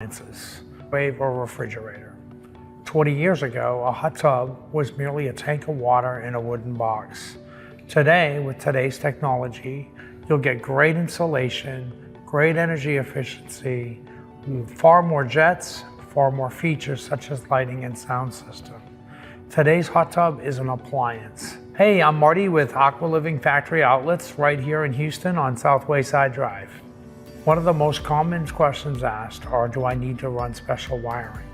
appliances, wave or refrigerator. 20 years ago, a hot tub was merely a tank of water in a wooden box. Today, with today's technology, you'll get great insulation, great energy efficiency, far more jets, far more features such as lighting and sound system. Today's hot tub is an appliance. Hey, I'm Marty with Aqua Living Factory Outlets right here in Houston on South Wayside Drive. One of the most common questions asked are, do I need to run special wiring?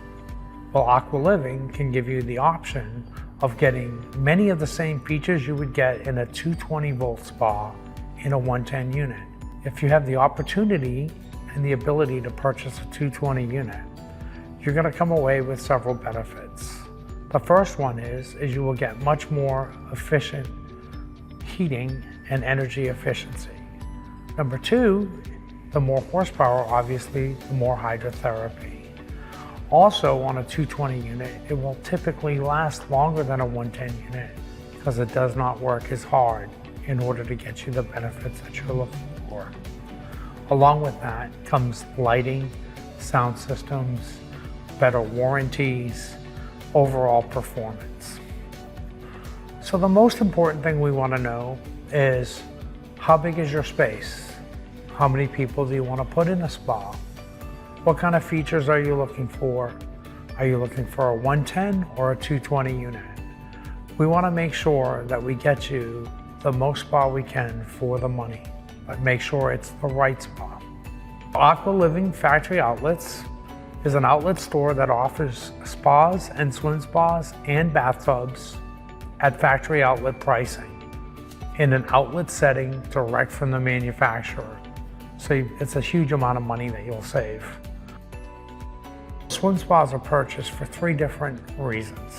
Well, Aqua Living can give you the option of getting many of the same features you would get in a 220 volt spa in a 110 unit. If you have the opportunity and the ability to purchase a 220 unit, you're going to come away with several benefits. The first one is you will get much more efficient heating and energy efficiency. Number two, the more horsepower, obviously, the more hydrotherapy. Also, on a 220 unit, it will typically last longer than a 110 unit because it does not work as hard in order to get you the benefits that you're looking for. Along with that comes lighting, sound systems, better warranties, overall performance. So the most important thing we want to know is, how big is your space? How many people do you want to put in a spa? What kind of features are you looking for? Are you looking for a 110 or a 220 unit? We want to make sure that we get you the most spa we can for the money, but make sure it's the right spa. Aqua Living Factory Outlets is an outlet store that offers spas and swim spas and bathtubs at factory outlet pricing in an outlet setting direct from the manufacturer. So it's a huge amount of money that you'll save. Swim spas are purchased for three different reasons.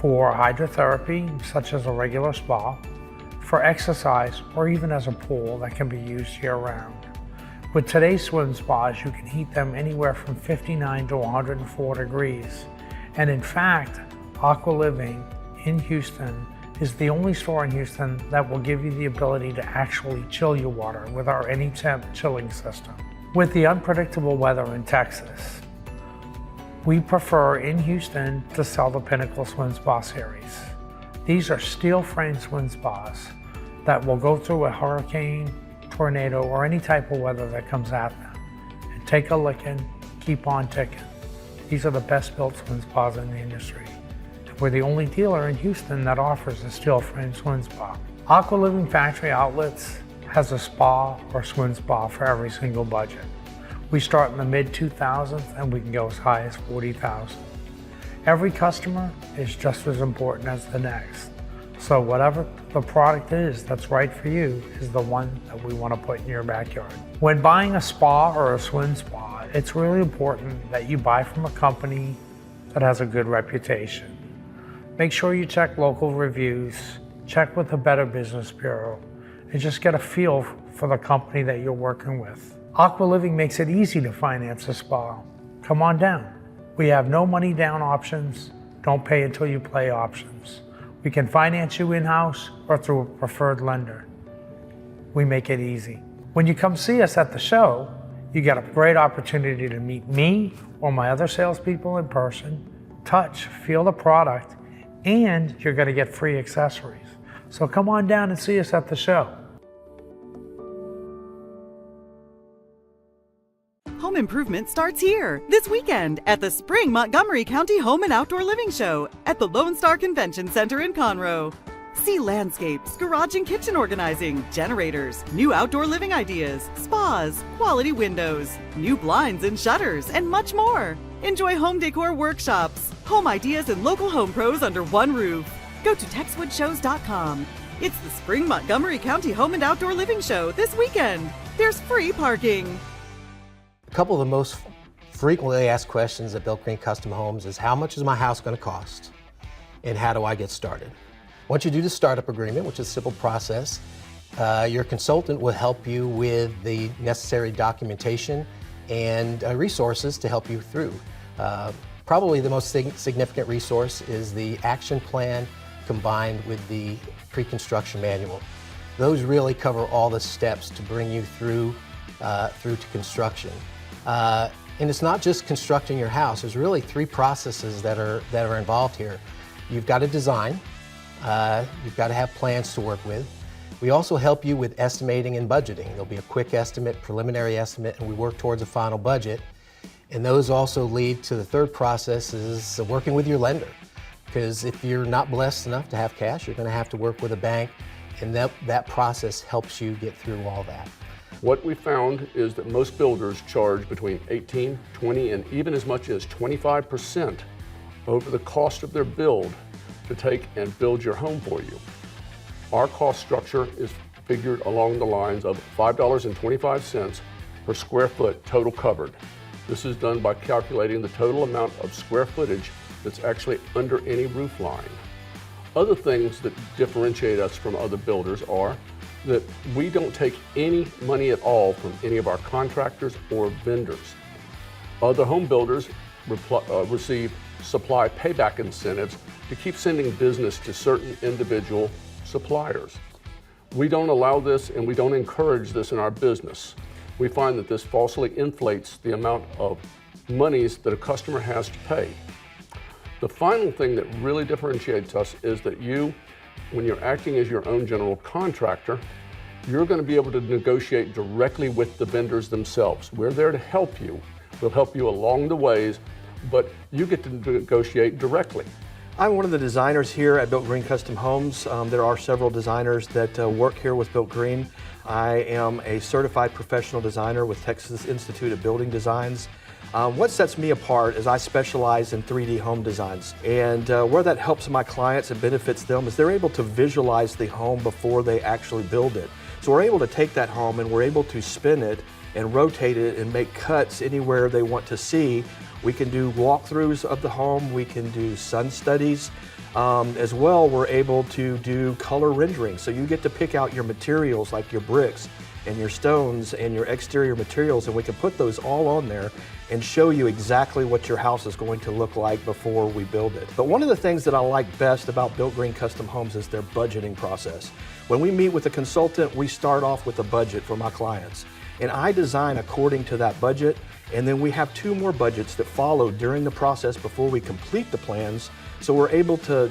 For hydrotherapy, such as a regular spa, for exercise, or even as a pool that can be used year-round. With today's swim spas, you can heat them anywhere from 59 to 104 degrees. And in fact, Aqua Living in Houston is the only store in Houston that will give you the ability to actually chill your water with our AnyTemp chilling system. With the unpredictable weather in Texas, we prefer in Houston to sell the Pinnacle Swim Spa series. These are steel frame swim spas that will go through a hurricane, tornado, or any type of weather that comes at them and take a licking, keep on ticking. These are the best built swim spas in the industry. We're the only dealer in Houston that offers a steel frame swim spa. Aqua Living Factory Outlets has a spa or swim spa for every single budget. We start in the mid 2000s and we can go as high as 40,000. Every customer is just as important as the next. So whatever the product is that's right for you is the one that we want to put in your backyard. When buying a spa or a swim spa, it's really important that you buy from a company that has a good reputation. Make sure you check local reviews, check with the Better Business Bureau, and just get a feel for the company that you're working with. Aqua Living makes it easy to finance a spa. Come on down. We have no money down options, don't pay until you play options. We can finance you in-house or through a preferred lender. We make it easy. When you come see us at the show, you get a great opportunity to meet me or my other salespeople in person, touch, feel the product, and you're going to get free accessories. So come on down and see us at the show. Home improvement starts here this weekend at the Spring Montgomery County Home and Outdoor Living Show at the Lone Star Convention Center in Conroe. See landscapes, garage and kitchen organizing, generators, new outdoor living ideas, spas, quality windows, new blinds and shutters, and much more. Enjoy home decor workshops, home ideas, and local home pros under one roof. Go to TexwoodShows.com. It's the Spring Montgomery County Home and Outdoor Living Show this weekend. There's free parking. A couple of the most frequently asked questions at Bill Green Custom Homes is, how much is my house going to cost and how do I get started? Once you do the startup agreement, which is a simple process, your consultant will help you with the necessary documentation and resources to help you through. Probably the most significant resource is the action plan combined with the pre-construction manual. Those really cover all the steps to bring you through to construction. And it's not just constructing your house. There's really three processes that are involved here. You've got to design, you've got to have plans to work with. We also help you with estimating and budgeting. There'll be a quick estimate, preliminary estimate, and we work towards a final budget. And those also lead to the third process is working with your lender. Because if you're not blessed enough to have cash, you're going to have to work with a bank, and that process helps you get through all that. What we found is that most builders charge between 18, 20, and even as much as 25% over the cost of their build to take and build your home for you. Our cost structure is figured along the lines of $5.25 per square foot total covered. This is done by calculating the total amount of square footage that's actually under any roof line. Other things that differentiate us from other builders are that we don't take any money at all from any of our contractors or vendors. Other home builders receive supply payback incentives to keep sending business to certain individual suppliers. We don't allow this, and we don't encourage this in our business. We find that this falsely inflates the amount of monies that a customer has to pay. The final thing that really differentiates us is that you, when you're acting as your own general contractor, you're going to be able to negotiate directly with the vendors themselves. We're there to help you. We'll help you along the ways, but you get to negotiate directly. I'm one of the designers here at Built Green Custom Homes. There are several designers that work here with Built Green. I am a certified professional designer with Texas Institute of Building Designs. What sets me apart is I specialize in 3D home designs, and where that helps my clients and benefits them is they're able to visualize the home before they actually build it. So we're able to take that home and we're able to spin it and rotate it and make cuts anywhere they want to see. We can do walkthroughs of the home, we can do sun studies. As well, we're able to do color rendering. So you get to pick out your materials like your bricks and your stones and your exterior materials, and we can put those all on there and show you exactly what your house is going to look like before we build it. But one of the things that I like best about Built Green Custom Homes is their budgeting process. When we meet with a consultant, we start off with a budget for my clients. And I design according to that budget, and then we have 2 more budgets that follow during the process before we complete the plans, so we're able to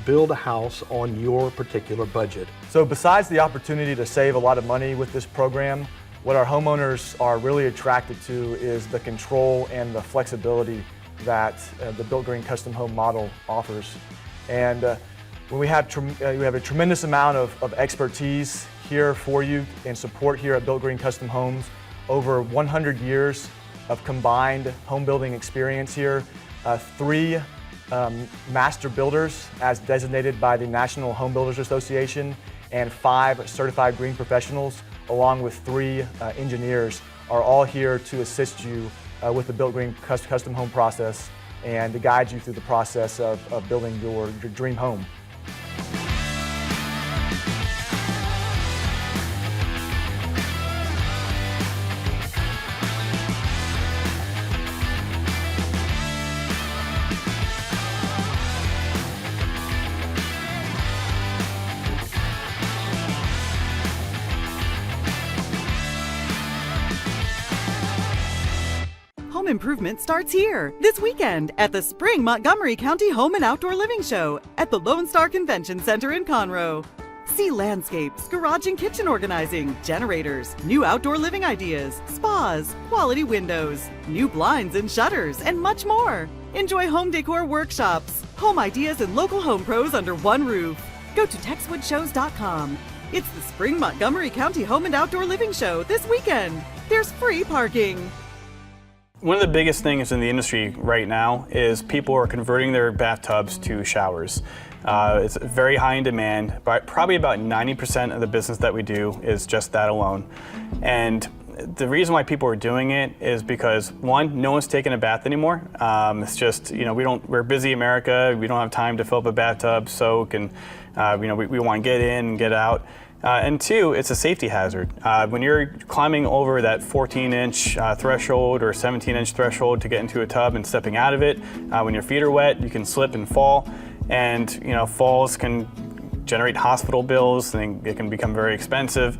build a house on your particular budget. So besides the opportunity to save a lot of money with this program, what our homeowners are really attracted to is the control and the flexibility that the Built Green Custom Home model offers. And when we have a tremendous amount of expertise here for you and support here at Built Green Custom Homes, over 100 years of combined home building experience here, 3 master builders as designated by the National Home Builders Association, and 5 certified green professionals, along with 3 engineers, are all here to assist you with the Built Green Custom Home process and to guide you through the process of building your dream home. Home improvement starts here this weekend at the Spring Montgomery County Home and Outdoor Living Show at the Lone Star Convention Center in Conroe. See landscapes, garage and kitchen organizing, generators, new outdoor living ideas, spas, quality windows, new blinds and shutters, and much more. Enjoy home decor workshops, home ideas, and local home pros under one roof. Go to TexwoodShows.com. It's the Spring Montgomery County Home and Outdoor Living Show this weekend. There's free parking. One of the biggest things in the industry right now is people are converting their bathtubs to showers. It's very high in demand, but probably about 90% of the business that we do is just that alone. And the reason why people are doing it is because, one, no one's taking a bath anymore. It's just, we're busy America, we don't have time to fill up a bathtub, soak, and we want to get in and get out. And 2, it's a safety hazard. When you're climbing over that 14-inch threshold or 17-inch threshold to get into a tub and stepping out of it, when your feet are wet, you can slip and fall. And falls can generate hospital bills, and it can become very expensive.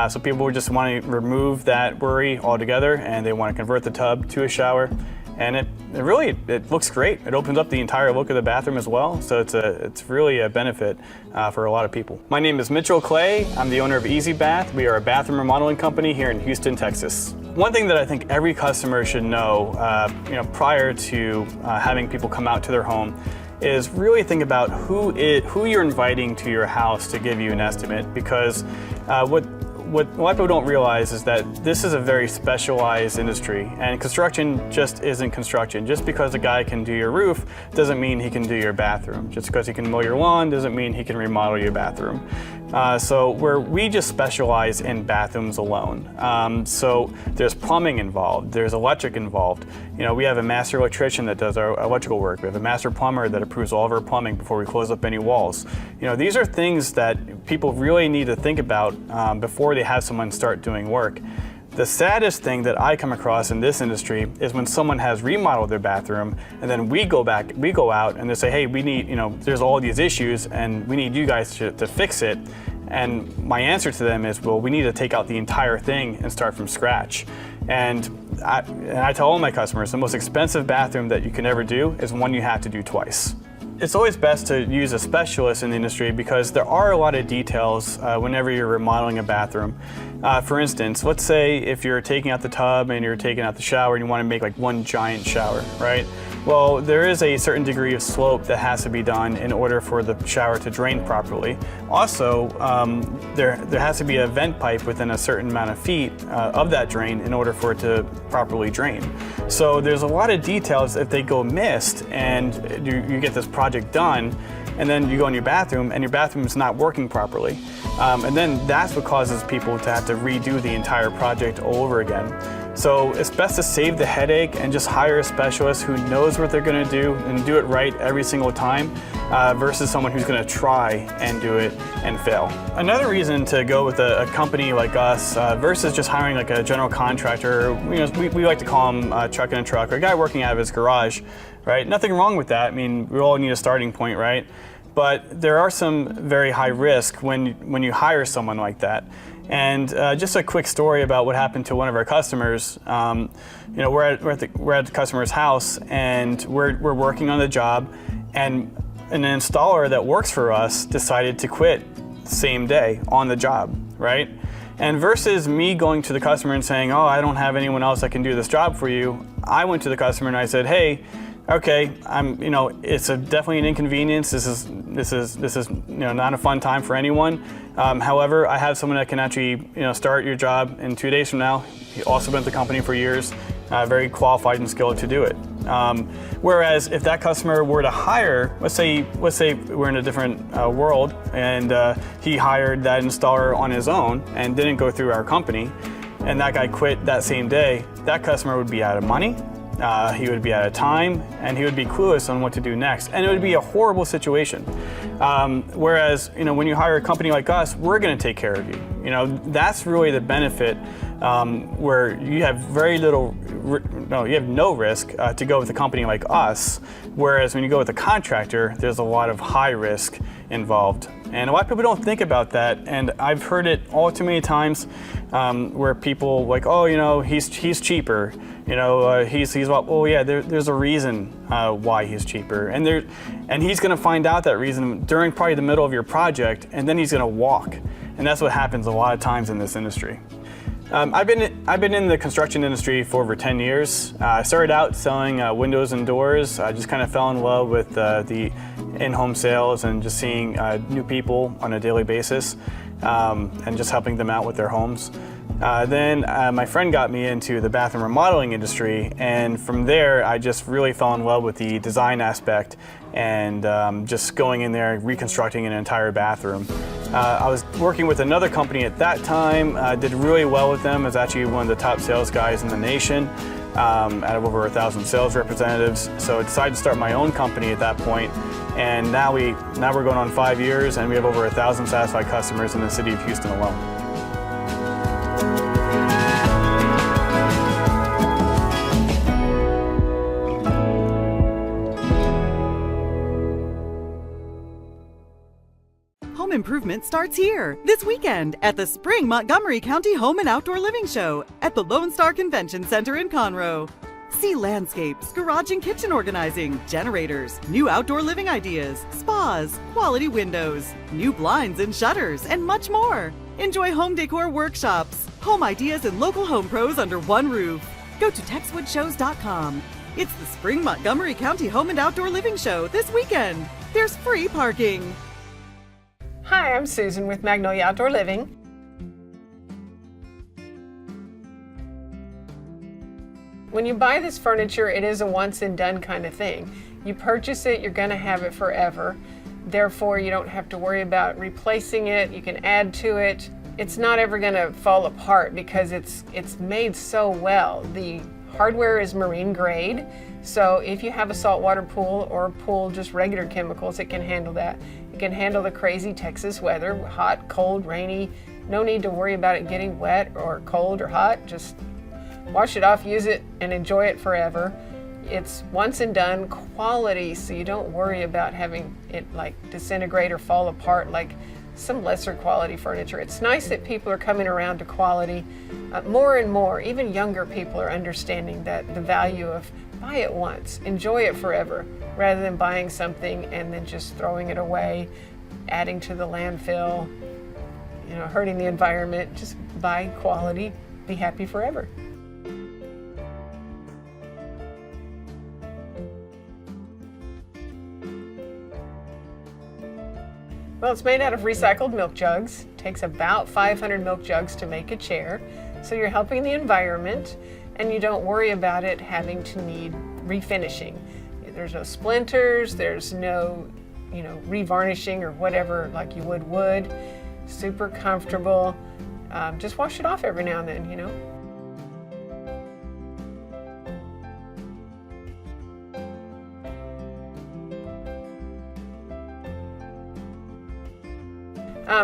So people just want to remove that worry altogether, and they want to convert the tub to a shower. And it really looks great. It opens up the entire look of the bathroom as well, so it's really a benefit for a lot of people. My name is Mitchell Clay. I'm the owner of Easy Bath. We are a bathroom remodeling company here in Houston, Texas. One thing that I think every customer should know, prior to having people come out to their home, is really think about who you're inviting to your house to give you an estimate, because what a lot of people don't realize is that this is a very specialized industry, and construction just isn't construction. Just because a guy can do your roof doesn't mean he can do your bathroom. Just because he can mow your lawn doesn't mean he can remodel your bathroom. So we just specialize in bathrooms alone. So there's plumbing involved, there's electric involved. We have a master electrician that does our electrical work. We have a master plumber that approves all of our plumbing before we close up any walls. These are things that people really need to think about before they have someone start doing work. The saddest thing that I come across in this industry is when someone has remodeled their bathroom, and then we go out and they say, hey, we need, there's all these issues and we need you guys to fix it. And my answer to them is, well, we need to take out the entire thing and start from scratch. And I tell all my customers, the most expensive bathroom that you can ever do is one you have to do twice. It's always best to use a specialist in the industry because there are a lot of details whenever you're remodeling a bathroom. For instance, let's say if you're taking out the tub and you're taking out the shower and you want to make like one giant shower, right? Well, there is a certain degree of slope that has to be done in order for the shower to drain properly. Also, there has to be a vent pipe within a certain amount of feet of that drain in order for it to properly drain. So there's a lot of details if they go missed and you get this project done, and then you go in your bathroom and your bathroom is not working properly. And then that's what causes people to have to redo the entire project all over again. So it's best to save the headache and just hire a specialist who knows what they're going to do and do it right every single time versus someone who's going to try and do it and fail. Another reason to go with a company like us versus just hiring like a general contractor, we like to call him truck in a truck, or a guy working out of his garage, right? Nothing wrong with that. I mean, we all need a starting point, right? But there are some very high risk when you hire someone like that. And just a quick story about what happened to one of our customers. We're at the customer's house and we're working on the job, and an installer that works for us decided to quit same day on the job, right? And versus me going to the customer and saying, oh, I don't have anyone else that can do this job for you, I went to the customer and I said, hey, okay, it's definitely an inconvenience. This is not a fun time for anyone. However, I have someone that can actually start your job in 2 days from now. He also been at the company for years, very qualified and skilled to do it. Whereas if that customer were to hire, let's say we're in a different world, and he hired that installer on his own and didn't go through our company, and that guy quit that same day, that customer would be out of money. He would be out of time, and he would be clueless on what to do next, and it would be a horrible situation. Whereas, when you hire a company like us, we're going to take care of you. That's really the benefit, where you have you have no risk to go with a company like us. Whereas when you go with a contractor, there's a lot of high risk involved. And a lot of people don't think about that, and I've heard it all too many times where people like, oh, he's cheaper. There's a reason why he's cheaper, and he's going to find out that reason during probably the middle of your project, and then he's going to walk, and that's what happens a lot of times in this industry. I've been in the construction industry for over 10 years. I started out selling windows and doors. I just kind of fell in love with the in-home sales and just seeing new people on a daily basis and just helping them out with their homes. Then my friend got me into the bathroom remodeling industry, and from there I just really fell in love with the design aspect and just going in there reconstructing an entire bathroom. I was working with another company at that time, did really well with them. I was actually one of the top sales guys in the nation, out of over 1,000 sales representatives. So I decided to start my own company at that point, and now we're going on 5 years, and we have over 1,000 satisfied customers in the city of Houston alone. home improvement starts here this weekend at the Spring Montgomery County Home and Outdoor Living Show at the Lone Star Convention Center in Conroe. See landscapes, garage and kitchen organizing, generators, new outdoor living ideas, spas, quality windows, new blinds and shutters, and much more. Enjoy home decor workshops, home ideas, and local home pros under one roof. Go to TexwoodShows.com. It's the Spring Montgomery County Home and Outdoor Living Show this weekend. There's free parking. Hi, I'm Susan with Magnolia Outdoor Living. When you buy this furniture, it is a once and done kind of thing. You purchase it, you're going to have it forever. Therefore, you don't have to worry about replacing it. You can add to it. It's not ever going to fall apart because it's made so well. The hardware is marine grade, so if you have a saltwater pool or a pool just regular chemicals, it can handle that. It can handle the crazy Texas weather, hot, cold, rainy. No need to worry about it getting wet or cold or hot. Just wash it off, use it, and enjoy it forever. It's once and done quality, so you don't worry about having it like disintegrate or fall apart like some lesser quality furniture. It's nice that people are coming around to quality. More and more, even younger people are understanding that the value of buy it once, enjoy it forever, rather than buying something and then just throwing it away, adding to the landfill, hurting the environment. Just buy quality, be happy forever. Well, it's made out of recycled milk jugs. It takes about 500 milk jugs to make a chair. So you're helping the environment and you don't worry about it having to need refinishing. There's no splinters, there's no, revarnishing or whatever like you would wood. Super comfortable. Just wash it off every now and then,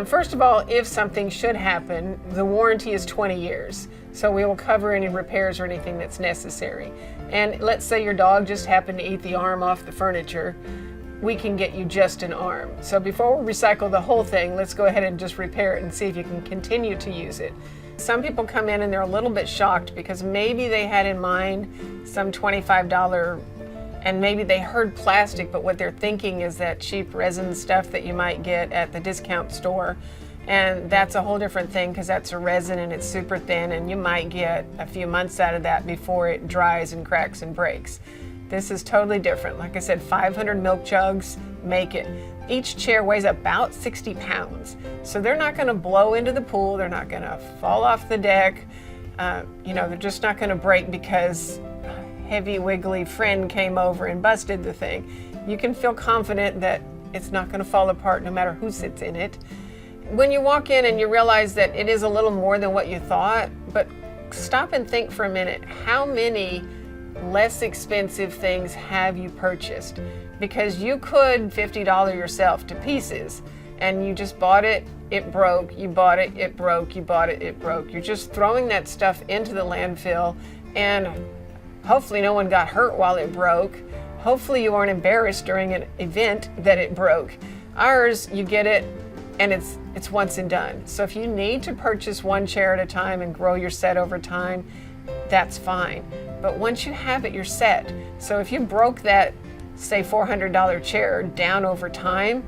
First of all, if something should happen, the warranty is 20 years. So we will cover any repairs or anything that's necessary. And let's say your dog just happened to eat the arm off the furniture, we can get you just an arm. So before we recycle the whole thing, let's go ahead and just repair it and see if you can continue to use it. Some people come in and they're a little bit shocked because maybe they had in mind some $25 and maybe they heard plastic, but what they're thinking is that cheap resin stuff that you might get at the discount store. And that's a whole different thing because that's a resin and it's super thin and you might get a few months out of that before it dries and cracks and breaks. This is totally different. Like I said, 500 milk jugs make it. Each chair weighs about 60 pounds. So they're not going to blow into the pool. They're not going to fall off the deck. They're just not going to break because heavy wiggly friend came over and busted the thing. You can feel confident that it's not going to fall apart no matter who sits in it. When you walk in and you realize that it is a little more than what you thought, but stop and think for a minute, how many less expensive things have you purchased? Because you could $50 yourself to pieces and you just bought it, it broke, you bought it, it broke, you bought it, it broke. You're just throwing that stuff into the landfill and hopefully no one got hurt while it broke. Hopefully you weren't embarrassed during an event that it broke. Ours, you get it and it's once and done. So if you need to purchase one chair at a time and grow your set over time, that's fine. But once you have it, you're set. So if you broke that, say $400 chair down over time,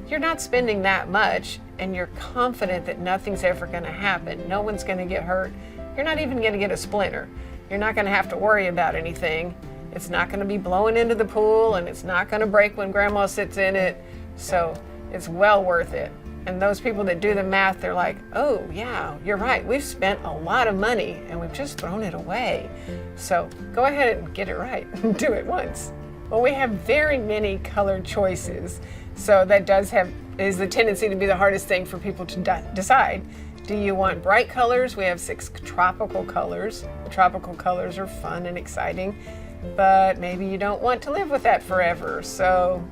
you're not spending that much and you're confident that nothing's ever gonna happen. No one's gonna get hurt. You're not even gonna get a splinter. You're not gonna have to worry about anything. It's not gonna be blowing into the pool and it's not gonna break when grandma sits in it. So it's well worth it. And those people that do the math, they're like, oh yeah, you're right. We've spent a lot of money and we've just thrown it away. So go ahead and get it right and do it once. Well, we have very many color choices. So that is the tendency to be the hardest thing for people to decide. Do you want bright colors? We have 6 tropical colors. The tropical colors are fun and exciting, but maybe you don't want to live with that forever. So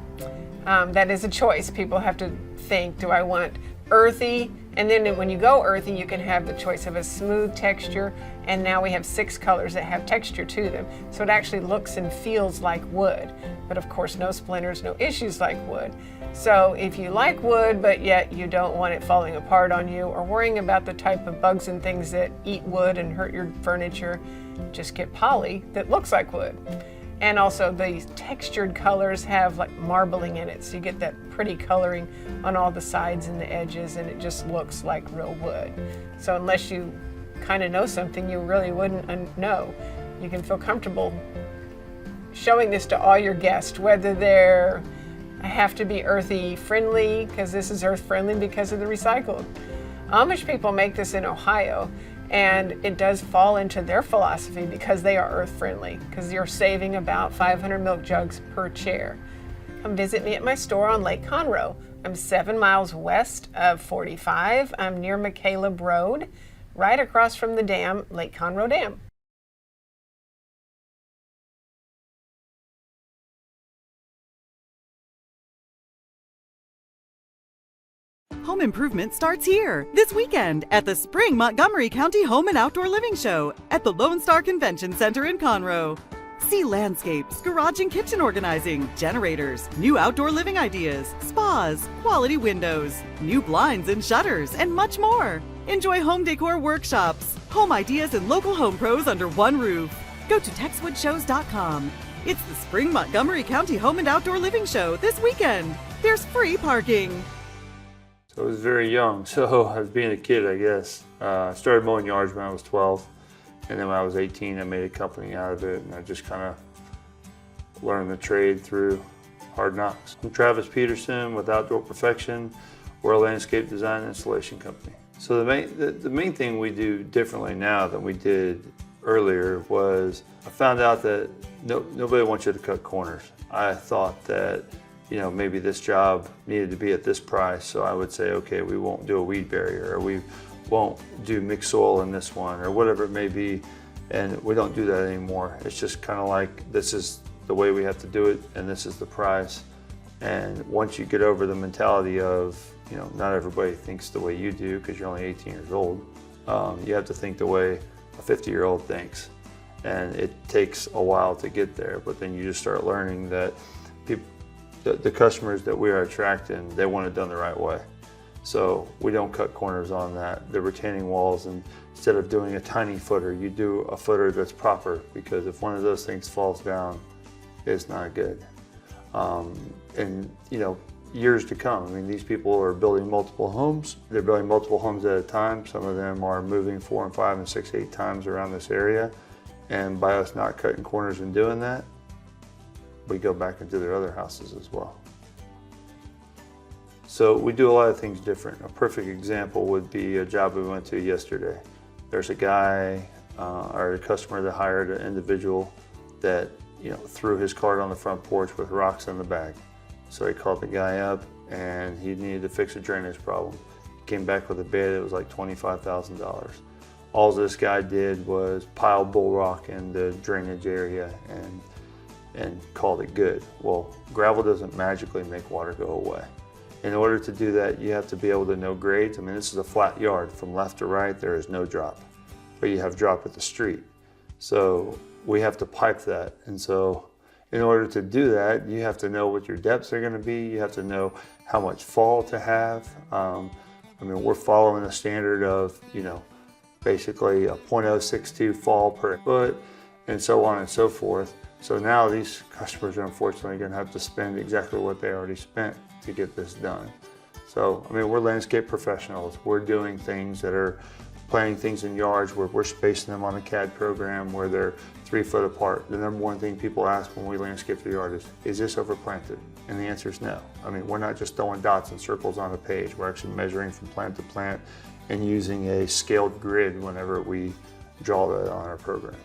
that is a choice. People have to think, do I want earthy, and then when you go earthy, you can have the choice of a smooth texture, and now we have 6 colors that have texture to them. So it actually looks and feels like wood, but of course no splinters, no issues like wood. So if you like wood, but yet you don't want it falling apart on you or worrying about the type of bugs and things that eat wood and hurt your furniture, just get poly that looks like wood. And also the textured colors have like marbling in it, so you get that pretty coloring on all the sides and the edges, and it just looks like real wood. So unless you kind of know something, you really wouldn't know. You can feel comfortable showing this to all your guests, whether they're have to be earthy friendly, because this is earth friendly because of the recycled. Amish people make this in Ohio, and it does fall into their philosophy because they are earth friendly, because you're saving about 500 milk jugs per chair. Come visit me at my store on Lake Conroe. I'm 7 miles west of 45. I'm near McCaleb Road, right across from the dam, Lake Conroe Dam. Home improvement starts here this weekend at the Spring Montgomery County Home and Outdoor Living Show at the Lone Star Convention Center in Conroe. See landscapes, garage and kitchen organizing, generators, new outdoor living ideas, spas, quality windows, new blinds and shutters, and much more. Enjoy home decor workshops, home ideas, and local home pros under one roof. Go to TexwoodShows.com. It's the Spring Montgomery County Home and Outdoor Living Show this weekend. There's free parking. So I was very young, so I was being a kid, I guess. I started mowing yards when I was 12, and then when I was 18, I made a company out of it, and I just kind of learned the trade through hard knocks. I'm Travis Peterson with Outdoor Perfection. We're a landscape design and installation company. So the main thing we do differently now than we did earlier was I found out that nobody wants you to cut corners. I thought that maybe this job needed to be at this price, so I would say, okay, we won't do a weed barrier, or we won't do mixed soil in this one, or whatever it may be, and we don't do that anymore. It's just kind of like, this is the way we have to do it, and this is the price. And once you get over the mentality of, not everybody thinks the way you do because you're only 18 years old, you have to think the way a 50-year-old thinks. And it takes a while to get there, but then you just start learning that the customers that we are attracting, they want it done the right way. So we don't cut corners on that. The retaining walls, and instead of doing a tiny footer, you do a footer that's proper, because if one of those things falls down, it's not good. And years to come, I mean, these people are building multiple homes. They're building multiple homes at a time. Some of them are moving 4 and 5 and 6, 8 times around this area. And by us not cutting corners and doing that, we go back into their other houses as well. So we do a lot of things different. A perfect example would be a job we went to yesterday. There's a guy or a customer that hired an individual that threw his cart on the front porch with rocks in the bag. So he called the guy up, and he needed to fix a drainage problem. He came back with a bid. It was like $25,000. All this guy did was pile bull rock in the drainage area and called it good. Well, gravel doesn't magically make water go away. In order to do that, you have to be able to know grades. I mean, this is a flat yard. From left to right, there is no drop, but you have drop at the street. So we have to pipe that. And so in order to do that, you have to know what your depths are gonna be. You have to know how much fall to have. I mean, we're following a standard of, basically a 0.062 fall per foot, and so on and so forth. So now these customers are unfortunately going to have to spend exactly what they already spent to get this done. So, I mean, we're landscape professionals. We're doing things that are planting things in yards where we're spacing them on a CAD program where they're 3 foot apart. The number one thing people ask when we landscape the yard is this overplanted? And the answer is no. I mean, we're not just throwing dots and circles on a page. We're actually measuring from plant to plant and using a scaled grid whenever we draw that on our program.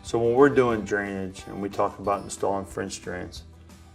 So when we're doing drainage and we talk about installing French drains,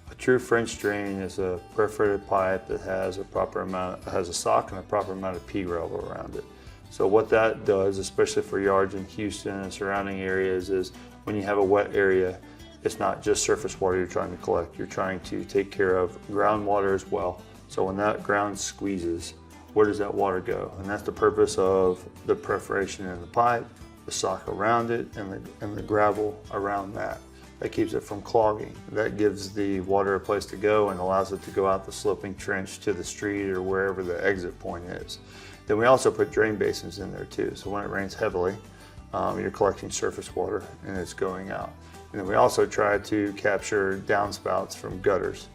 a true French drain is a perforated pipe that has a sock and a proper amount of pea gravel around it. So what that does, especially for yards in Houston and surrounding areas, is when you have a wet area, it's not just surface water you're trying to collect. You're trying to take care of groundwater as well. So when that ground squeezes, where does that water go? And that's the purpose of the perforation in the pipe, the sock around it, and the gravel around that. That keeps it from clogging. That gives the water a place to go and allows it to go out the sloping trench to the street or wherever the exit point is. Then we also put drain basins in there too. So when it rains heavily, you're collecting surface water and it's going out. And then we also try to capture downspouts from gutters,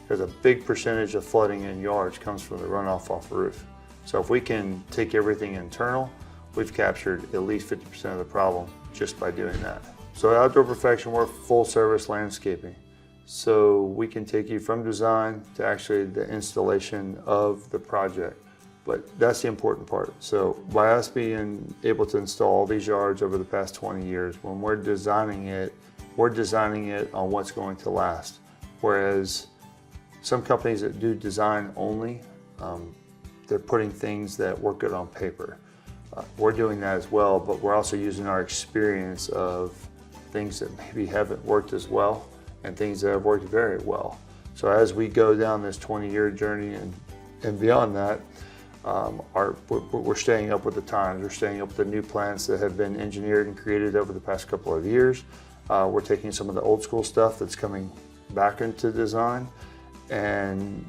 because a big percentage of flooding in yards comes from the runoff off the roof. So if we can take everything internal, we've captured at least 50% of the problem just by doing that. So at Outdoor Perfection, we're full service landscaping. So we can take you from design to actually the installation of the project. But that's the important part. So by us being able to install all these yards over the past 20 years, when we're designing it on what's going to last. Whereas some companies that do design only, they're putting things that work good on paper. We're doing that as well, but we're also using our experience of things that maybe haven't worked as well and things that have worked very well. So as we go down this 20-year journey and beyond that, we're staying up with the times. We're staying up with the new plants that have been engineered and created over the past couple of years. We're taking some of the old school stuff that's coming back into design and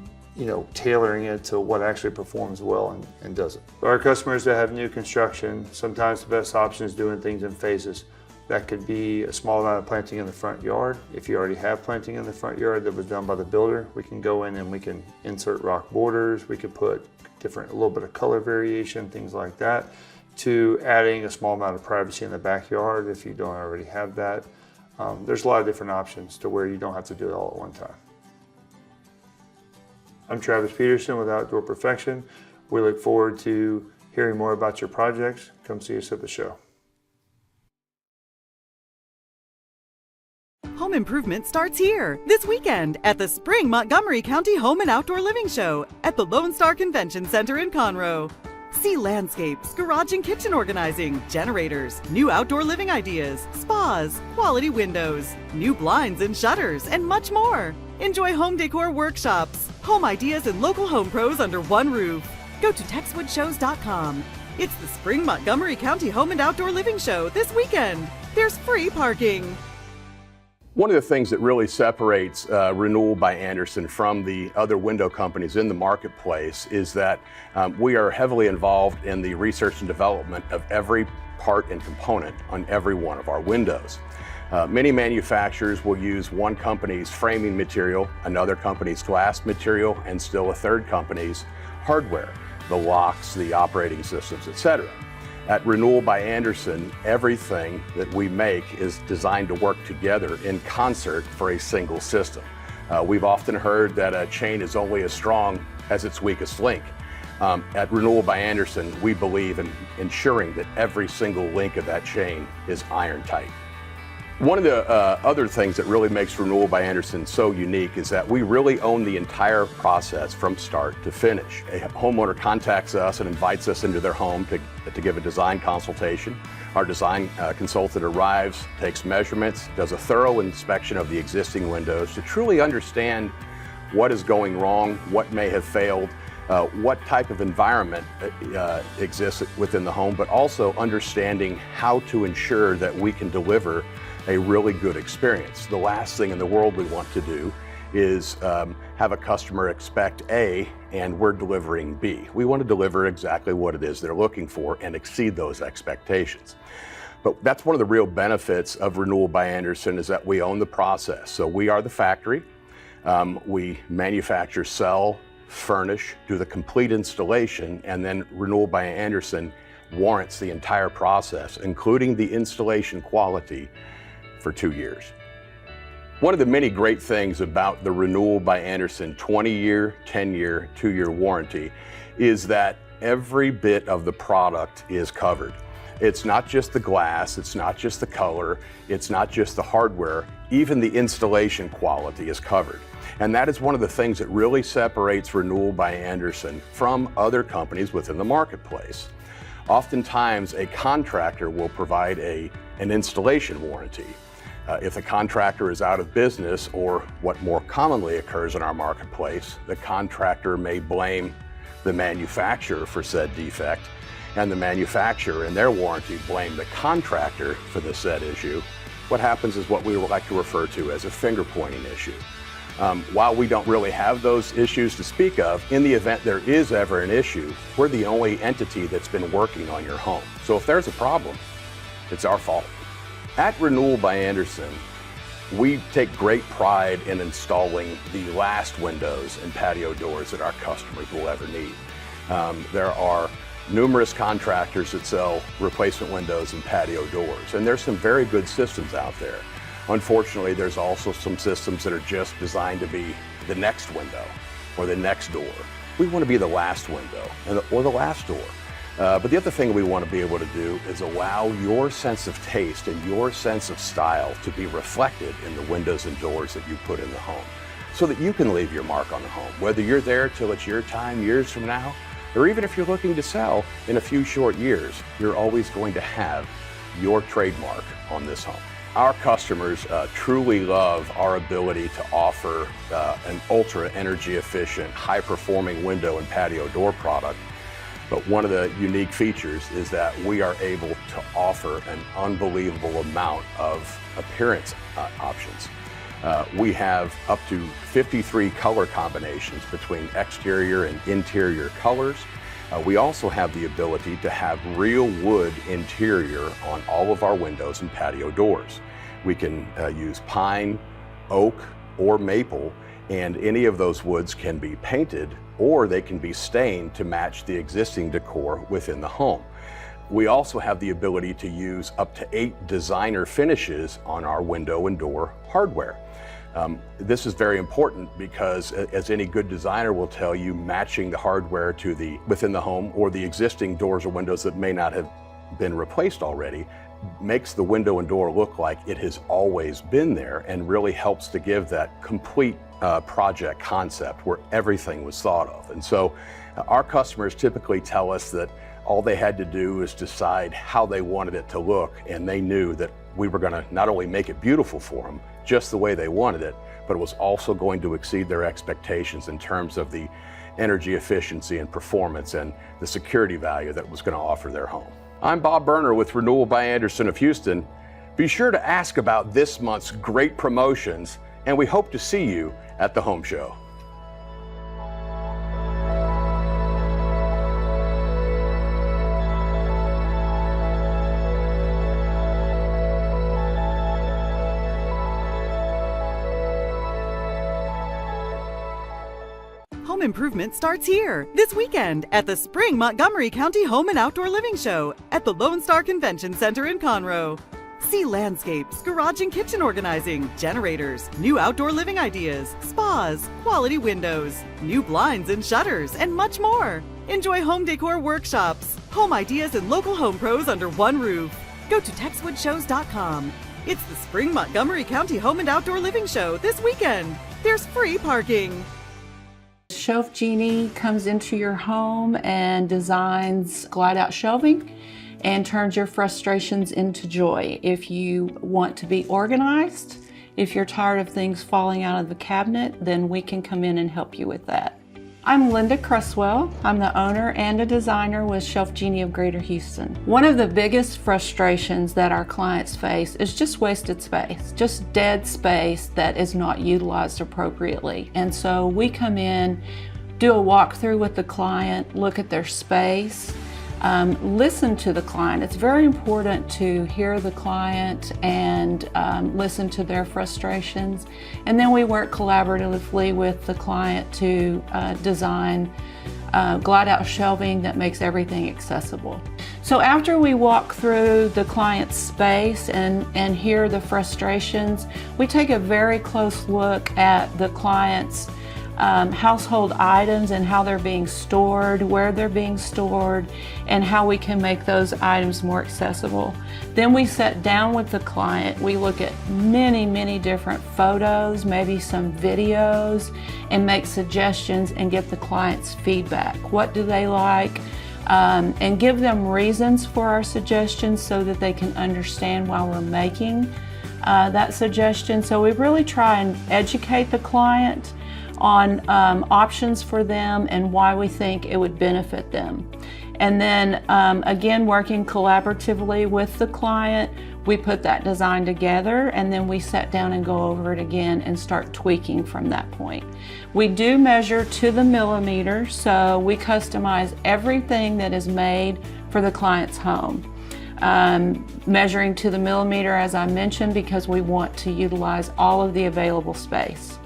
tailoring it to what actually performs well and doesn't. For our customers that have new construction, sometimes the best option is doing things in phases. That could be a small amount of planting in the front yard. If you already have planting in the front yard that was done by the builder, we can go in and we can insert rock borders. We could put a little bit of color variation, things like that, to adding a small amount of privacy in the backyard if you don't already have that. There's a lot of different options to where you don't have to do it all at one time. I'm Travis Peterson with Outdoor Perfection. We look forward to hearing more about your projects. Come see us at the show. Home improvement starts here this weekend at the Spring Montgomery County Home and Outdoor Living Show at the Lone Star Convention Center in Conroe. See landscapes, garage and kitchen organizing, generators, new outdoor living ideas, spas, quality windows, new blinds and shutters, and much more. Enjoy home decor workshops, home ideas, and local home pros under one roof. Go to TexwoodShows.com. It's the Spring Montgomery County Home and Outdoor Living Show this weekend. There's free parking. One of the things that really separates Renewal by Andersen from the other window companies in the marketplace is that we are heavily involved in the research and development of every part and component on every one of our windows. Many manufacturers will use one company's framing material, another company's glass material, and still a third company's hardware, the locks, the operating systems, etc. At Renewal by Andersen, everything that we make is designed to work together in concert for a single system. We've often heard that a chain is only as strong as its weakest link. At Renewal by Andersen, we believe in ensuring that every single link of that chain is iron tight. One of the other things that really makes Renewal by Andersen so unique is that we really own the entire process from start to finish. A homeowner contacts us and invites us into their home to give a design consultation. Our design consultant arrives, takes measurements, does a thorough inspection of the existing windows to truly understand what is going wrong, what may have failed, what type of environment exists within the home, but also understanding how to ensure that we can deliver a really good experience. The last thing in the world we want to do is have a customer expect A and we're delivering B. We want to deliver exactly what it is they're looking for and exceed those expectations. But that's one of the real benefits of Renewal by Andersen is that we own the process. So we are the factory. We manufacture, sell, furnish, do the complete installation, and then Renewal by Andersen warrants the entire process, including the installation quality, for 2 years. One of the many great things about the Renewal by Andersen 20-year, 10-year, 2-year warranty is that every bit of the product is covered. It's not just the glass, it's not just the color, it's not just the hardware, even the installation quality is covered. And that is one of the things that really separates Renewal by Andersen from other companies within the marketplace. Oftentimes, a contractor will provide an installation warranty. If the contractor is out of business, or what more commonly occurs in our marketplace, the contractor may blame the manufacturer for said defect, and the manufacturer in their warranty blame the contractor for the said issue, what happens is what we would like to refer to as a finger pointing issue. While we don't really have those issues to speak of, in the event there is ever an issue, we're the only entity that's been working on your home. So if there's a problem, it's our fault. At Renewal by Andersen, we take great pride in installing the last windows and patio doors that our customers will ever need. There are numerous contractors that sell replacement windows and patio doors, and there's some very good systems out there. Unfortunately, there's also some systems that are just designed to be the next window or the next door. We want to be the last window or the last door. But the other thing we want to be able to do is allow your sense of taste and your sense of style to be reflected in the windows and doors that you put in the home, so that you can leave your mark on the home, whether you're there till it's your time years from now, or even if you're looking to sell in a few short years, you're always going to have your trademark on this home. Our customers truly love our ability to offer an ultra energy efficient, high performing window and patio door product. But one of the unique features is that we are able to offer an unbelievable amount of appearance options. We have up to 53 color combinations between exterior and interior colors. We also have the ability to have real wood interior on all of our windows and patio doors. We can use pine, oak, or maple, and any of those woods can be painted or they can be stained to match the existing decor within the home. We also have the ability to use up to 8 designer finishes on our window and door hardware. This is very important because, as any good designer will tell you, matching the hardware to within the home or the existing doors or windows that may not have been replaced already makes the window and door look like it has always been there, and really helps to give that complete project concept where everything was thought of. And so our customers typically tell us that all they had to do is decide how they wanted it to look, and they knew that we were going to not only make it beautiful for them, just the way they wanted it, but it was also going to exceed their expectations in terms of the energy efficiency and performance and the security value that it was going to offer their home. I'm Bob Berner with Renewal by Andersen of Houston. Be sure to ask about this month's great promotions, and we hope to see you at the home show. Home improvement starts here this weekend at the Spring Montgomery County Home and Outdoor Living Show at the Lone Star Convention Center in Conroe. See landscapes, garage and kitchen organizing, generators, new outdoor living ideas, spas, quality windows, new blinds and shutters, and much more. Enjoy home decor workshops, home ideas, and local home pros under one roof. Go to TexwoodShows.com. It's the Spring Montgomery County Home and Outdoor Living Show this weekend. There's free parking. Shelf Genie comes into your home and designs glide-out shelving and turns your frustrations into joy. If you want to be organized, if you're tired of things falling out of the cabinet, then we can come in and help you with that. I'm Linda Cresswell. I'm the owner and a designer with Shelf Genie of Greater Houston. One of the biggest frustrations that our clients face is just wasted space, just dead space that is not utilized appropriately. And so we come in, do a walkthrough with the client, look at their space, listen to the client. It's very important to hear the client and listen to their frustrations. And then we work collaboratively with the client to design glide-out shelving that makes everything accessible. So after we walk through the client's space and hear the frustrations, we take a very close look at the client's household items and how they're being stored, where they're being stored, and how we can make those items more accessible. Then we sit down with the client. We look at many different photos, maybe some videos, and make suggestions and get the client's feedback. What do they like? And give them reasons for our suggestions so that they can understand why we're making that suggestion. So we really try and educate the client on options for them and why we think it would benefit them. And then again, working collaboratively with the client, we put that design together and then we sit down and go over it again and start tweaking from that point. We do measure to the millimeter, so we customize everything that is made for the client's home. Measuring to the millimeter, as I mentioned, because we want to utilize all of the available space.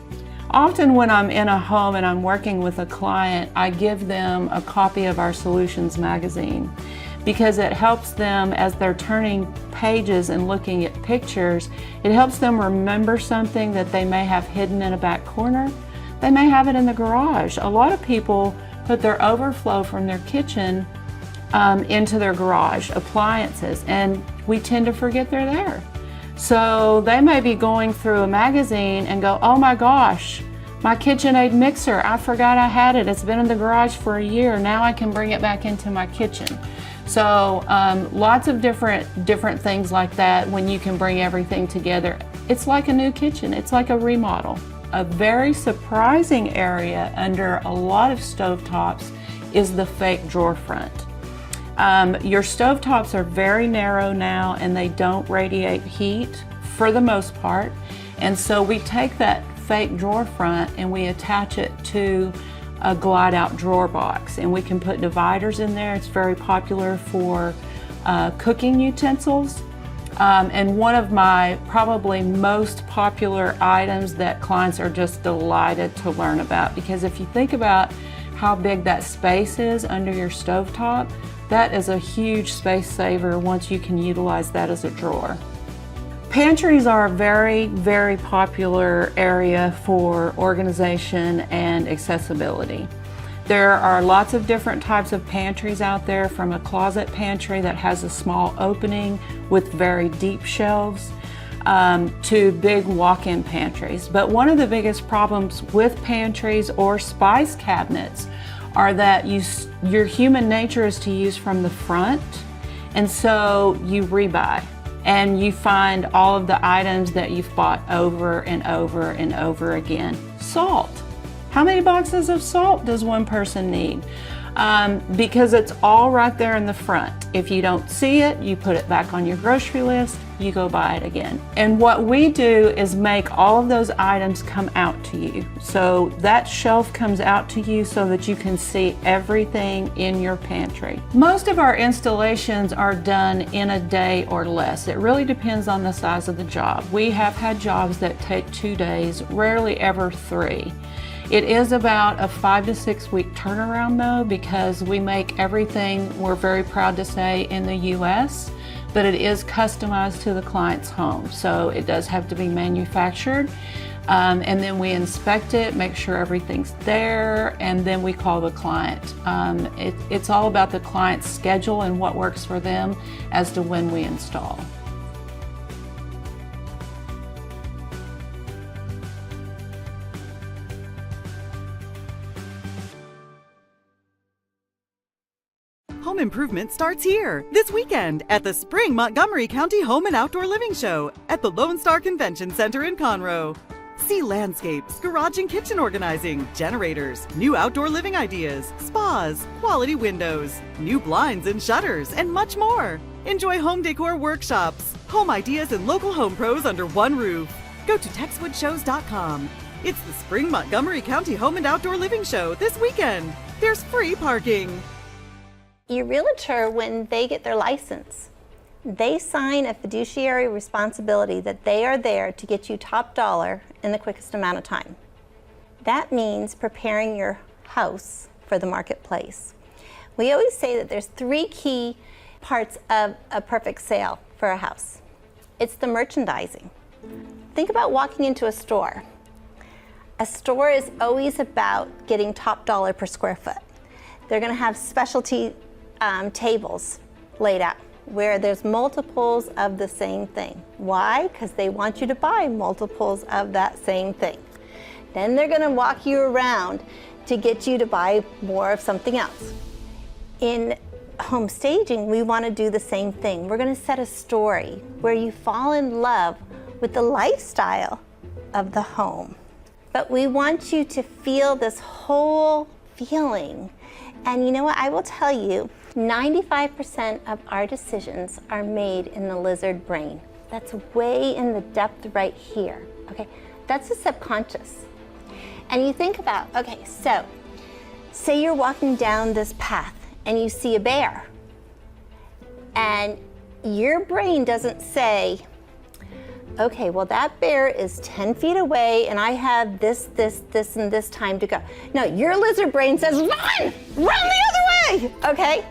Often when I'm in a home and I'm working with a client, I give them a copy of our Solutions magazine because it helps them as they're turning pages and looking at pictures. It helps them remember something that they may have hidden in a back corner. They may have it in the garage. A lot of people put their overflow from their kitchen into their garage, appliances, and we tend to forget they're there. So they may be going through a magazine and go, oh my gosh, my KitchenAid mixer, I forgot I had it. It's been in the garage for a year. Now I can bring it back into my kitchen. So lots of different things like that when you can bring everything together. It's like a new kitchen. It's like a remodel. A very surprising area under a lot of stovetops is the fake drawer front. Your stovetops are very narrow now and they don't radiate heat for the most part. And so we take that fake drawer front and we attach it to a glide out drawer box, and we can put dividers in there. It's very popular for cooking utensils. And one of my probably most popular items that clients are just delighted to learn about, because if you think about how big that space is under your stovetop, that is a huge space saver once you can utilize that as a drawer. Pantries are a very, very popular area for organization and accessibility. There are lots of different types of pantries out there, from a closet pantry that has a small opening with very deep shelves to big walk-in pantries. But one of the biggest problems with pantries or spice cabinets are that your human nature is to use from the front, and so you rebuy and you find all of the items that you've bought over and over and over again. Salt. How many boxes of salt does one person need? Because it's all right there in the front. If you don't see it, you put it back on your grocery list, you go buy it again. And what we do is make all of those items come out to you. So that shelf comes out to you so that you can see everything in your pantry. Most of our installations are done in a day or less. It really depends on the size of the job. We have had jobs that take 2 days, rarely ever 3. It is about a 5 to 6 week turnaround though, because we make everything, we're very proud to say, in the US, but it is customized to the client's home. So it does have to be manufactured. And then we inspect it, make sure everything's there, and then we call the client. It's all about the client's schedule and what works for them as to when we install. Home improvement starts here this weekend at the Spring Montgomery County Home and Outdoor Living Show at the Lone Star Convention Center in Conroe. See landscapes, garage and kitchen organizing, generators, new outdoor living ideas, spas, quality windows, new blinds and shutters, and much more. Enjoy home decor workshops, home ideas, and local home pros under one roof. Go to TexwoodShows.com. It's the Spring Montgomery County Home and Outdoor Living Show this weekend. There's free parking. Your realtor, when they get their license, they sign a fiduciary responsibility that they are there to get you top dollar in the quickest amount of time. That means preparing your house for the marketplace. We always say that there's 3 key parts of a perfect sale for a house. It's the merchandising. Think about walking into a store. A store is always about getting top dollar per square foot. They're going to have specialty tables laid out where there's multiples of the same thing. Why? Because they want you to buy multiples of that same thing. Then they're going to walk you around to get you to buy more of something else. In home staging, we want to do the same thing. We're going to set a story where you fall in love with the lifestyle of the home. But we want you to feel this whole feeling. And you know what? I will tell you, 95% of our decisions are made in the lizard brain. That's way in the depth right here, okay? That's the subconscious. And you think about, okay, so say you're walking down this path and you see a bear. And your brain doesn't say, okay, well that bear is 10 feet away and I have this, and this time to go. No, your lizard brain says, run the other way, okay?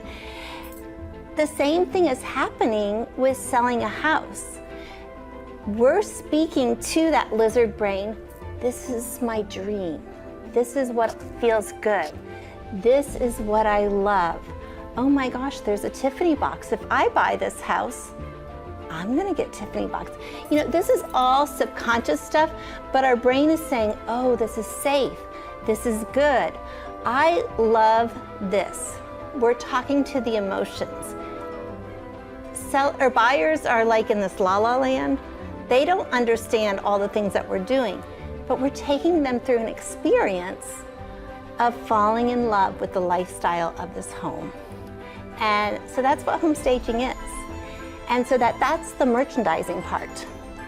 The same thing is happening with selling a house. We're speaking to that lizard brain, this is my dream. This is what feels good. This is what I love. Oh my gosh, there's a Tiffany box. If I buy this house, I'm gonna get Tiffany box. You know, this is all subconscious stuff, but our brain is saying, oh, this is safe. This is good. I love this. We're talking to the emotions. Buyers are like in this la-la land. They don't understand all the things that we're doing, but we're taking them through an experience of falling in love with the lifestyle of this home. And so that's what home staging is. And so that's the merchandising part.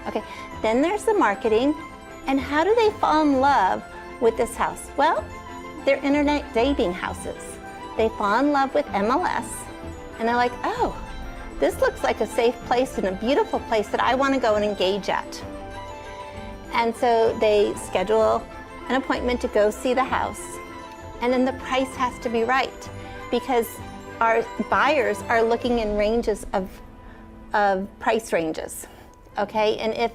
Okay, then there's the marketing. And how do they fall in love with this house? Well, they're internet dating houses. They fall in love with MLS and they're like, oh, this looks like a safe place and a beautiful place that I want to go and engage at. And so they schedule an appointment to go see the house. And then the price has to be right because our buyers are looking in ranges of price ranges, okay? And if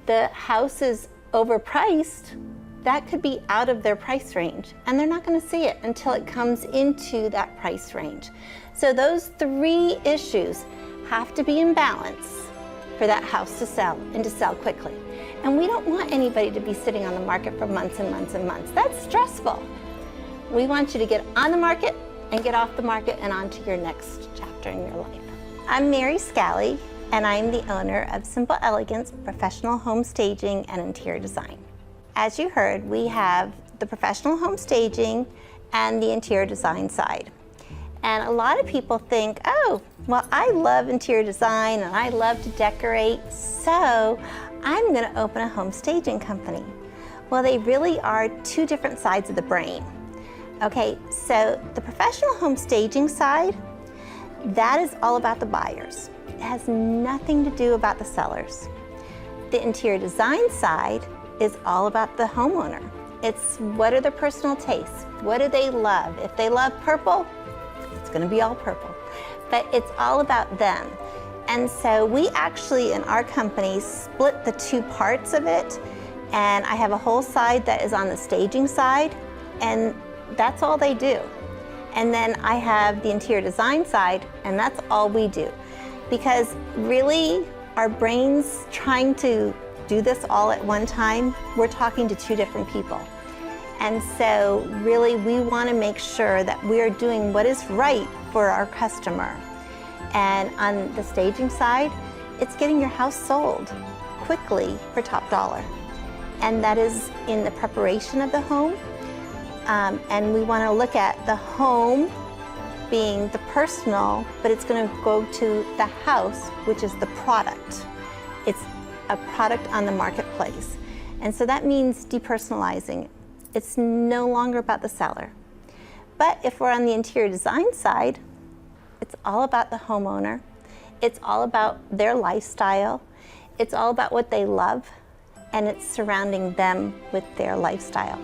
the house is overpriced, that could be out of their price range and they're not gonna see it until it comes into that price range. So those three issues have to be in balance for that house to sell and to sell quickly. And we don't want anybody to be sitting on the market for months and months and months. That's stressful. We want you to get on the market and get off the market and on to your next chapter in your life. I'm Mary Scally, and I'm the owner of Simple Elegance Professional Home Staging and Interior Design. As you heard, we have the professional home staging and the interior design side. And a lot of people think, oh, well, I love interior design and I love to decorate, so I'm gonna open a home staging company. Well, they really are two different sides of the brain. Okay, so the professional home staging side, that is all about the buyers. It has nothing to do about the sellers. The interior design side is all about the homeowner. It's what are their personal tastes? What do they love? If they love purple, it's gonna be all purple. But it's all about them. And so we actually, in our company, split the two parts of it. And I have a whole side that is on the staging side, and that's all they do. And then I have the interior design side, and that's all we do. Because really, our brains trying to do this all at one time, we're talking to two different people. And so really, we want to make sure that we are doing what is right for our customer. And on the staging side, it's getting your house sold quickly for top dollar. And that is in the preparation of the home. And we want to look at the home being the personal, but it's going to go to the house, which is the product. It's a product on the marketplace. And so that means depersonalizing. It's no longer about the seller. But if we're on the interior design side, it's all about the homeowner. It's all about their lifestyle. It's all about what they love, and it's surrounding them with their lifestyle.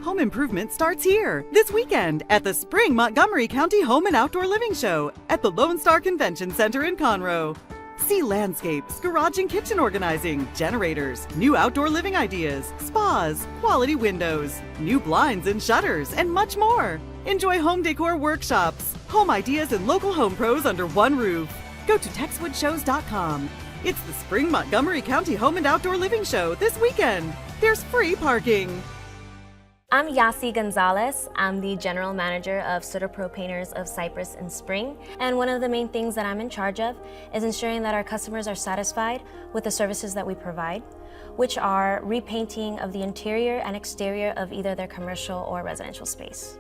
Home improvement starts here this weekend at the Spring Montgomery County Home and Outdoor Living Show at the Lone Star Convention Center in Conroe. See landscapes, garage and kitchen organizing, generators, new outdoor living ideas, spas, quality windows, new blinds and shutters, and much more. Enjoy home decor workshops, home ideas, and local home pros under one roof. Go to TexwoodShows.com. It's the Spring Montgomery County Home and Outdoor Living Show this weekend. There's free parking. I'm Yasi Gonzalez. I'm the General Manager of CertaPro Painters of Cypress and Spring. And one of the main things that I'm in charge of is ensuring that our customers are satisfied with the services that we provide, which are repainting of the interior and exterior of either their commercial or residential space.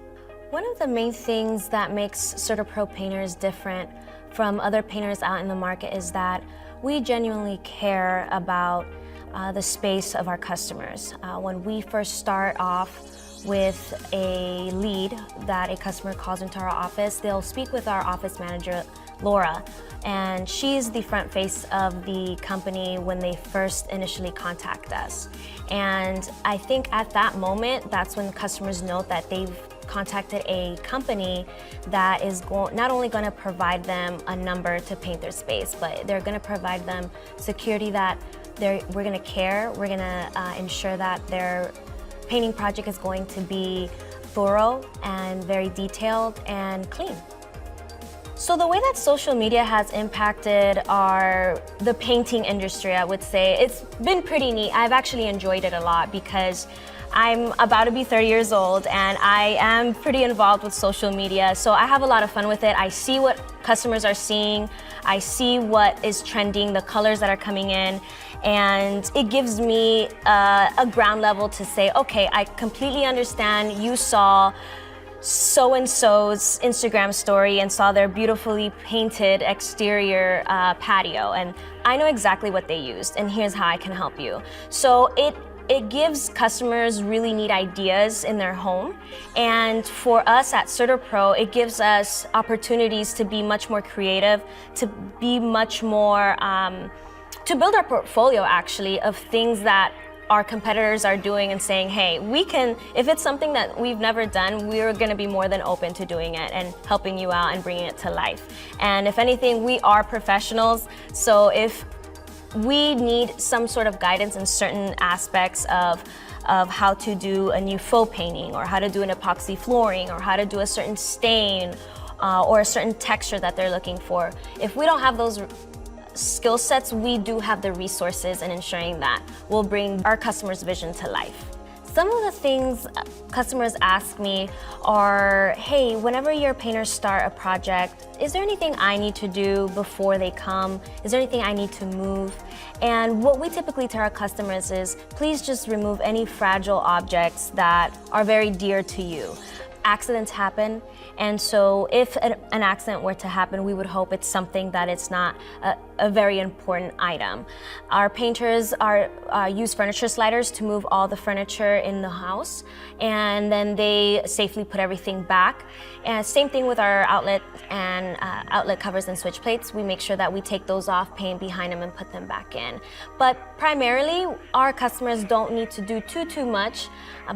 One of the main things that makes CertaPro Painters different from other painters out in the market is that we genuinely care about the space of our customers. When we first start off with a lead that a customer calls into our office, they'll speak with our office manager, Laura, and she's the front face of the company when they first initially contact us. And I think at that moment, that's when customers know that they've contacted a company that is not only going to provide them a number to paint their space, but they're going to provide them security that we're going to care, we're going to ensure that their painting project is going to be thorough and very detailed and clean. So the way that social media has impacted the painting industry, I would say, it's been pretty neat. I've actually enjoyed it a lot because I'm about to be 30 years old and I am pretty involved with social media, so I have a lot of fun with it. I see what customers are seeing, I see what is trending, the colors that are coming in, and it gives me a ground level to say, okay, I completely understand you saw so-and-so's Instagram story and saw their beautifully painted exterior patio, and I know exactly what they used, and here's how I can help you. So it gives customers really neat ideas in their home, and for us at CertaPro, it gives us opportunities to be much more creative, to be much more, to build our portfolio actually of things that our competitors are doing and saying, hey, we can, if it's something that we've never done, we're gonna be more than open to doing it and helping you out and bringing it to life. And if anything, we are professionals, so if we need some sort of guidance in certain aspects of how to do a new faux painting or how to do an epoxy flooring or how to do a certain stain or a certain texture that they're looking for. If we don't have those skill sets, we do have the resources in ensuring that we'll bring our customers' vision to life. Some of the things customers ask me are, hey, whenever your painters start a project, is there anything I need to do before they come? Is there anything I need to move? And what we typically tell our customers is, please just remove any fragile objects that are very dear to you. Accidents happen, and so if an accident were to happen, we would hope it's something that it's not a very important item. Our painters use furniture sliders to move all the furniture in the house, and then they safely put everything back. And same thing with our outlet and outlet covers and switch plates. We make sure that we take those off, paint behind them, and put them back in. But primarily, our customers don't need to do too much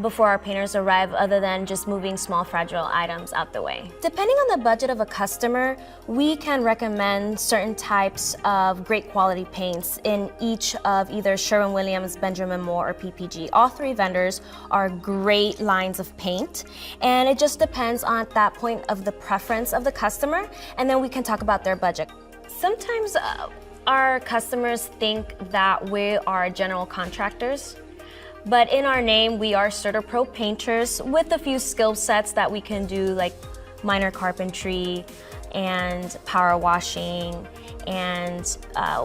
before our painters arrive, other than just moving small fragile items out the way. Depending on the budget of a customer, we can recommend certain types of great quality paints in each of either Sherwin-Williams, Benjamin Moore, or PPG. All three vendors are great lines of paint, and it just depends on that point of the preference of the customer, and then we can talk about their budget. Sometimes our customers think that we are general contractors, but in our name, we are CertaPro Painters with a few skill sets that we can do, like minor carpentry and power washing and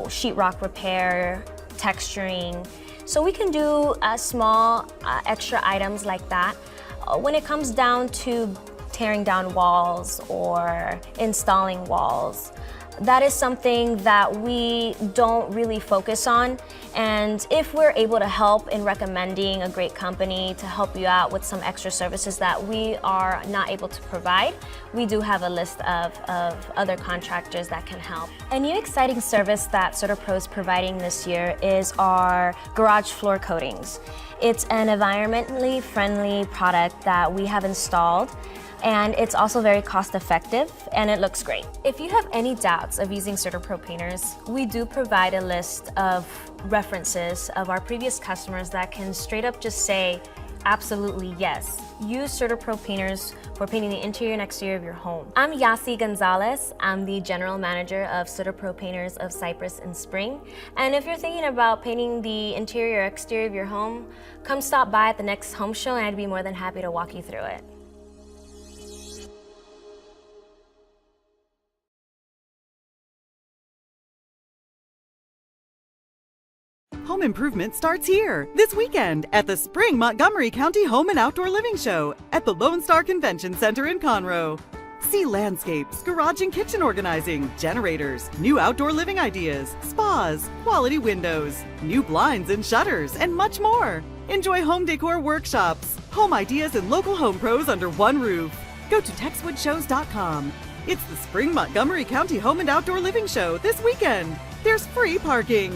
sheetrock repair, texturing. So we can do small extra items like that. When it comes down to tearing down walls or installing walls, that is something that we don't really focus on. And if we're able to help in recommending a great company to help you out with some extra services that we are not able to provide, we do have a list of other contractors that can help. A new exciting service that CertaPro is providing this year is our garage floor coatings. It's an environmentally friendly product that we have installed, and it's also very cost effective, and it looks great. If you have any doubts of using CertaPro Painters, we do provide a list of references of our previous customers that can straight up just say, Absolutely yes. Use CertaPro painters for painting the interior and exterior of your home. I'm Yasi Gonzalez. I'm the general manager of CertaPro Painters of Cypress and Spring. And if you're thinking about painting the interior or exterior of your home, come stop by at the next home show and I'd be more than happy to walk you through it. Home improvement starts here this weekend at the Spring Montgomery County Home and Outdoor Living Show at the Lone Star Convention Center in Conroe. See landscapes, garage and kitchen organizing, generators, new outdoor living ideas, spas, quality windows, new blinds and shutters, and much more. Enjoy home decor workshops, home ideas, and local home pros under one roof. Go to texwoodshows.com. It's the Spring Montgomery County Home and Outdoor Living Show this weekend. There's free parking.